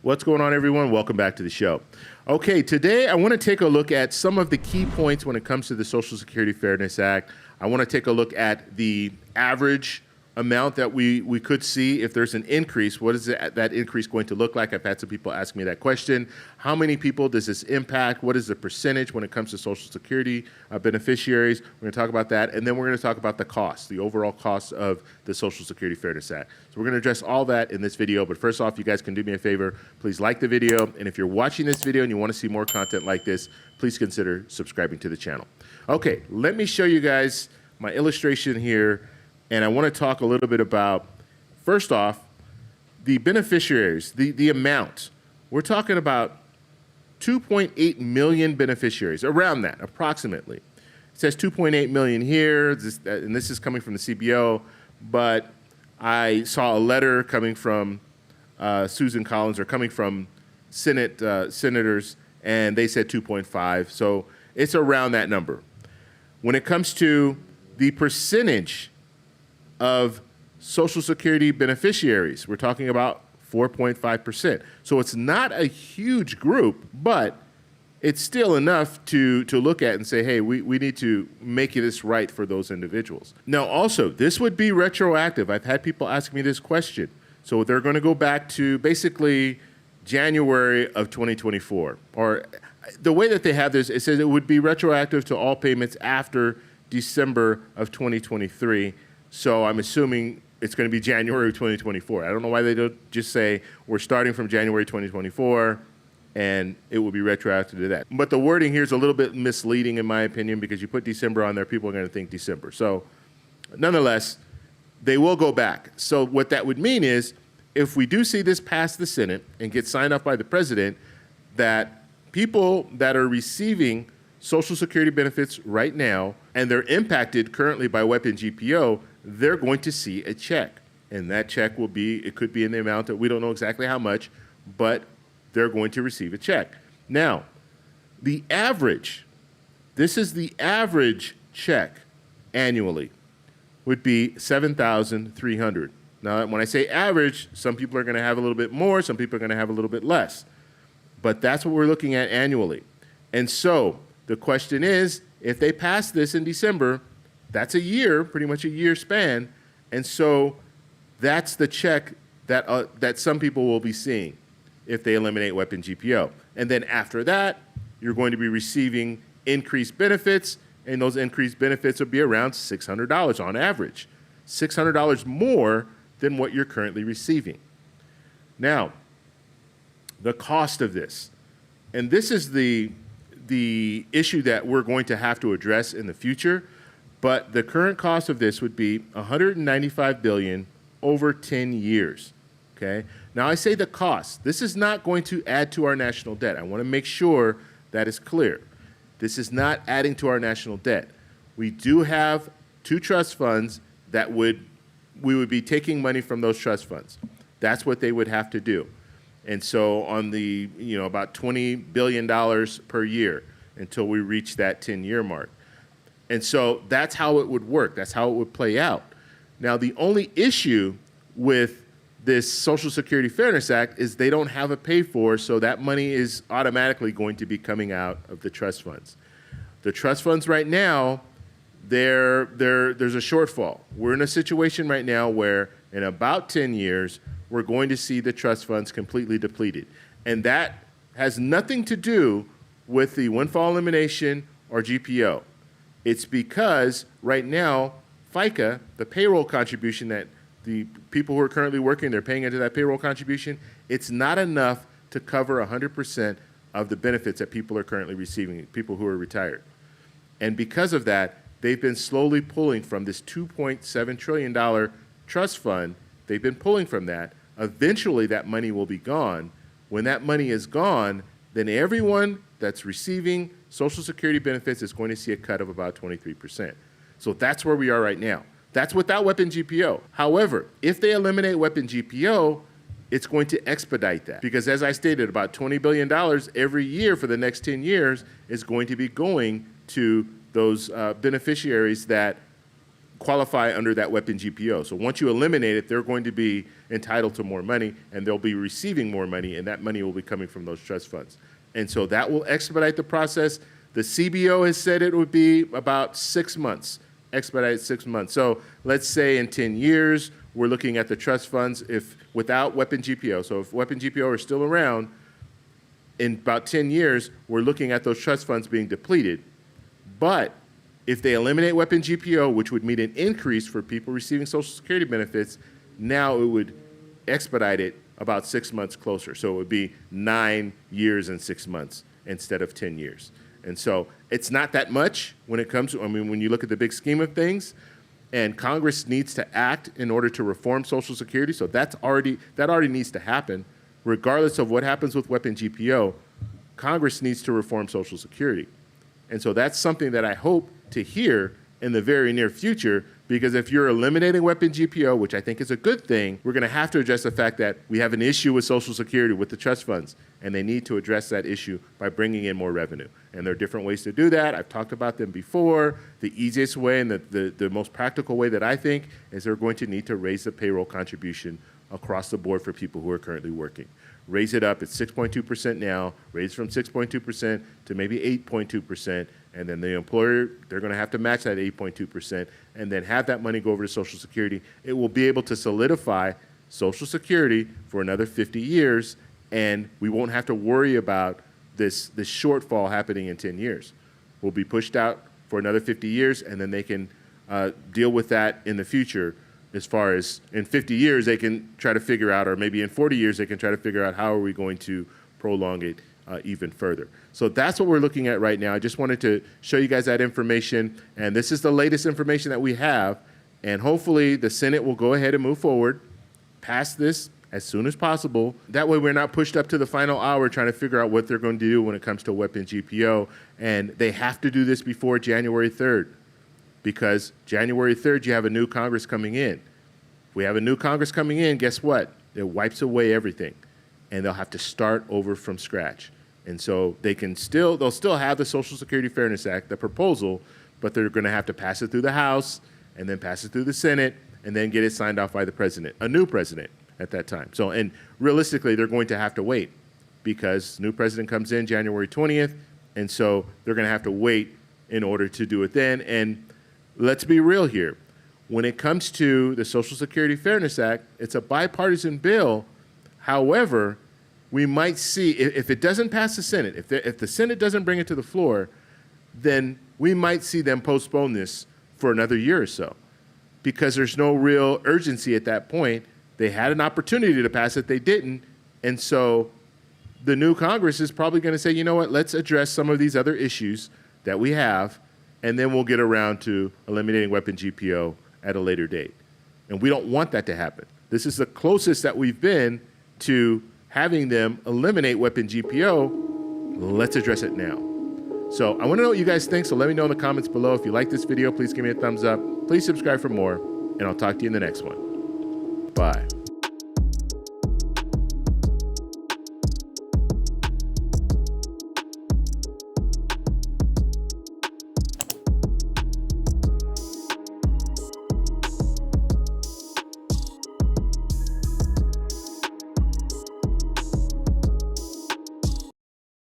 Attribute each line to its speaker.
Speaker 1: What's going on, everyone? Welcome back to the show. Okay, today I want to take a look at some of the key points when it comes to the Social Security Fairness Act. I want to take a look at the average amount that we could see if there's an increase. What is that increase going to look like? I've had some people ask me that question. How many people does this impact? What is the percentage when it comes to Social Security beneficiaries? We're going to talk about that, and then we're going to talk about the cost, the overall cost of the Social Security Fairness Act. So we're going to address all that in this video, but first off, you guys can do me a favor. Please like the video, and if you're watching this video and you want to see more content like this, please consider subscribing to the channel. Okay, let me show you guys my illustration here. And I want to talk a little bit about, first off, the beneficiaries, the amount. We're talking about 2.8 million beneficiaries, around that, approximately. It says 2.8 million here, and this is coming from the CBO, but I saw a letter coming from Susan Collins, or coming from senators, and they said 2.5, so it's around that number. When it comes to the percentage of Social Security beneficiaries, we're talking about 4.5%. So it's not a huge group, but it's still enough to look at and say, hey, we need to make this right for those individuals. Now, also, this would be retroactive. I've had people ask me this question. So they're going to go back to basically January of 2024. Or the way that they have this, it says it would be retroactive to all payments after December of 2023. So I'm assuming it's going to be January of 2024. I don't know why they don't just say we're starting from January 2024 and it will be retroactive to that. But the wording here is a little bit misleading in my opinion, because you put December on there, people are going to think December. So nonetheless, they will go back. So what that would mean is, if we do see this pass the Senate and get signed off by the president, that people that are receiving Social Security benefits right now, and they're impacted currently by weapon GPO, they're going to see a check. And that check will be, it could be in the amount that we don't know exactly how much, but they're going to receive a check. Now, the average, this is the average check annually, would be $7,300. Now, when I say average, some people are going to have a little bit more, some people are going to have a little bit less. But that's what we're looking at annually. And so the question is, if they pass this in December, that's a year, pretty much a year span, and so that's the check that some people will be seeing if they eliminate weapon GPO. And then after that, you're going to be receiving increased benefits, and those increased benefits will be around $600 on average, $600 more than what you're currently receiving. Now, the cost of this, and this is the issue that we're going to have to address in the future. But the current cost of this would be $195 billion over 10 years, okay? Now, I say the cost. This is not going to add to our national debt. I want to make sure that is clear. This is not adding to our national debt. We do have two trust funds that we would be taking money from those trust funds. That's what they would have to do. And so on the, about $20 billion per year until we reach that 10-year mark. And so that's how it would work. That's how it would play out. Now, the only issue with this Social Security Fairness Act is they don't have a pay for, so that money is automatically going to be coming out of the trust funds. The trust funds right now, there's a shortfall. We're in a situation right now where in about 10 years, we're going to see the trust funds completely depleted. And that has nothing to do with the windfall elimination or GPO. It's because right now, FICA, the payroll contribution that the people who are currently working, they're paying into that payroll contribution, it's not enough to cover 100% of the benefits that people are currently receiving, people who are retired. And because of that, they've been slowly pulling from this $2.7 trillion trust fund. They've been pulling from that. Eventually, that money will be gone. When that money is gone, then everyone that's receiving Social Security benefits is going to see a cut of about 23%. So that's where we are right now. That's without weapon GPO. However, if they eliminate weapon GPO, it's going to expedite that. Because as I stated, about $20 billion every year for the next 10 years is going to be going to those beneficiaries that qualify under that weapon GPO. So once you eliminate it, they're going to be entitled to more money, and they'll be receiving more money, and that money will be coming from those trust funds. And so that will expedite the process. The CBO has said it would be about 6 months, expedited 6 months. So let's say in 10 years, we're looking at the trust funds if without weapon GPO. So if weapon GPO are still around, in about 10 years, we're looking at those trust funds being depleted. But if they eliminate weapon GPO, which would mean an increase for people receiving Social Security benefits, now it would expedite it about 6 months closer. So it would be 9 years and 6 months instead of 10 years. And so it's not that much when it comes to, I mean, when you look at the big scheme of things, and Congress needs to act in order to reform Social Security. So that already needs to happen. Regardless of what happens with weapon GPO, Congress needs to reform Social Security. And so that's something that I hope to hear in the very near future, because if you're eliminating weapon GPO, which I think is a good thing, we're going to have to address the fact that we have an issue with Social Security, with the trust funds, and they need to address that issue by bringing in more revenue. And there are different ways to do that. I've talked about them before. The easiest way and the most practical way that I think is they're going to need to raise the payroll contribution across the board for people who are currently working. Raise it up at 6.2% now, raise from 6.2% to maybe 8.2%, and then the employer, they're going to have to match that 8.2%, and then have that money go over to Social Security. It will be able to solidify Social Security for another 50 years, and we won't have to worry about this shortfall happening in 10 years. We'll be pushed out for another 50 years, and then they can deal with that in the future. As far as in 50 years, they can try to figure out, or maybe in 40 years, they can try to figure out how are we going to prolong it even further. So that's what we're looking at right now. I just wanted to show you guys that information, and this is the latest information that we have, and hopefully the Senate will go ahead and move forward, pass this as soon as possible. That way we're not pushed up to the final hour trying to figure out what they're going to do when it comes to weapon GPO, and they have to do this before January 3rd. Because January 3rd, you have a new Congress coming in. If we have a new Congress coming in, guess what? It wipes away everything, and they'll have to start over from scratch. And so they'll still have the Social Security Fairness Act, the proposal, but they're going to have to pass it through the House, and then pass it through the Senate, and then get it signed off by the president, a new president at that time. So, and realistically, they're going to have to wait, because new president comes in January 20th, and so they're going to have to wait in order to do it then. And let's be real here. When it comes to the Social Security Fairness Act, it's a bipartisan bill. However, we might see, if it doesn't pass the Senate, if the Senate doesn't bring it to the floor, then we might see them postpone this for another year or so, because there's no real urgency at that point. They had an opportunity to pass it, they didn't, and so the new Congress is probably going to say, you know what, let's address some of these other issues that we have, and then we'll get around to eliminating weapon GPO at a later date. And we don't want that to happen. This is the closest that we've been to having them eliminate weapon GPO. Let's address it now. So I want to know what you guys think, so let me know in the comments below. If you like this video, please give me a thumbs up. Please subscribe for more, and I'll talk to you in the next one. Bye.